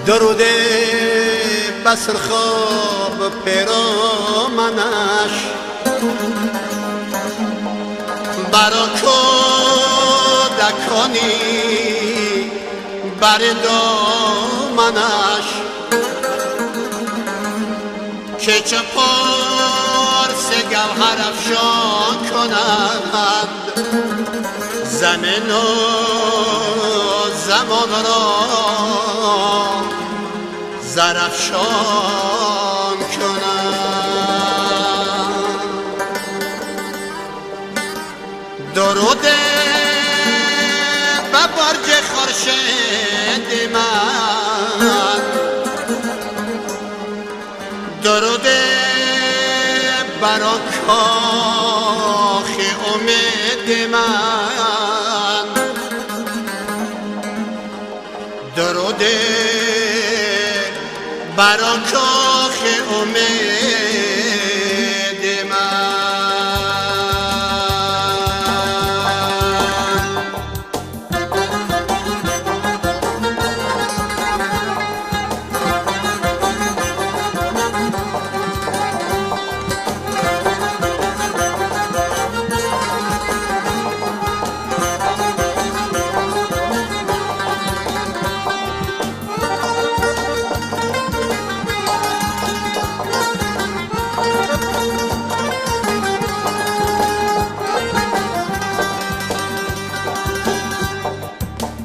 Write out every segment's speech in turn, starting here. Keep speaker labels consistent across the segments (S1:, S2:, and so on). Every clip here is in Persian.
S1: درود بسر خواب پیرامنش برا کودکانی بر دامنش که چه پارس گوهر افشان کنند زمین و زمان را زرافشان کنند. درود به برج خورشید من، درود برا کاخ امید من، درود برا کاخ امید من.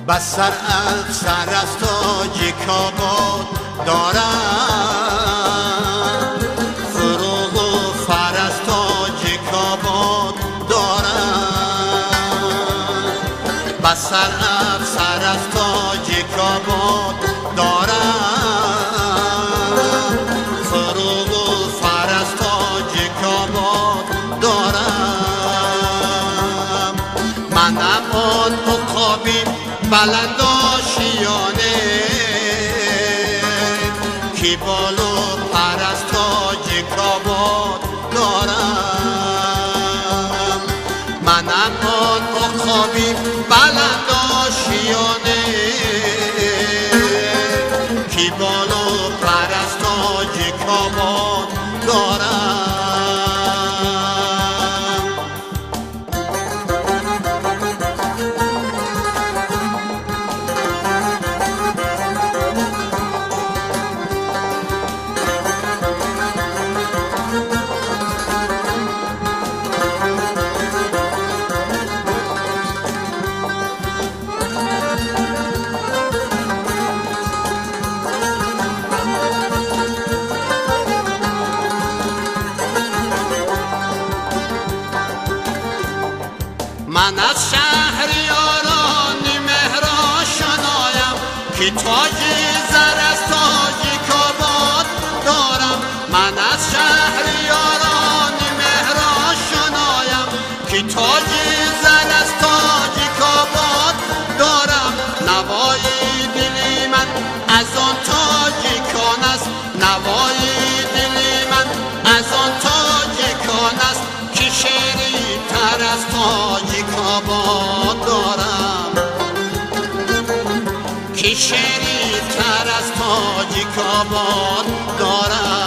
S1: بسر افسر از تاج کاباد دارم، فروغ و فر از تاج کاباد دارم. بسر افسر از تاج کاباد دارم، فروغ و فر از تاج کاباد دارم. منم آن عقابی بلند آشیانه که بال و پر از تاج کاباد دارم. منم آن عقابی بلند آشیانه که بال و پر از تاج کاباد دارم. من از شهریاران مهران شنایم که تاج زر از تاج کاباد دارم. من از شهریاران مهران شنایم که تاج زر از تاج کاباد دارم. نوای دلی من از آن تاج کان است، نوای دلی من از آن تاج کان است که شیری تر از تاج کاباد دارم، که شیری تر از تاج کاباد دارم.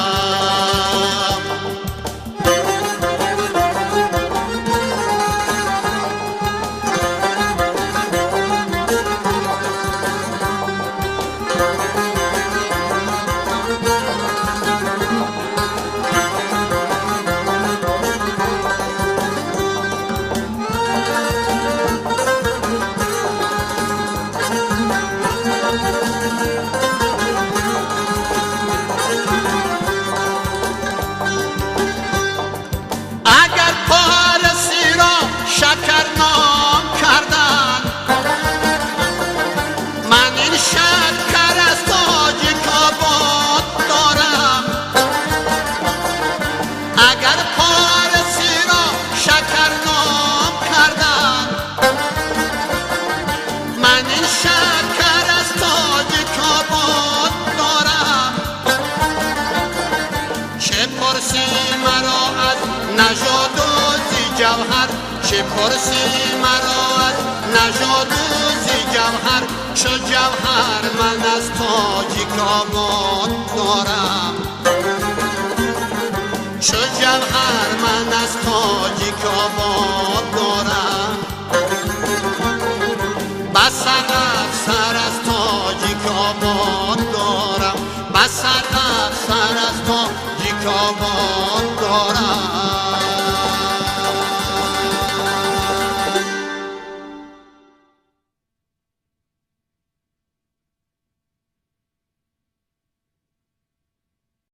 S2: چه پرسی مرا از نژاد و ز جوهر
S1: چو جوهر من از تاجیک آباد دارم، چو جوهر من از تاجیک آباد دارم. بس سر از تاجیک آباد دارم، بس سر از تاجیک آباد دارم.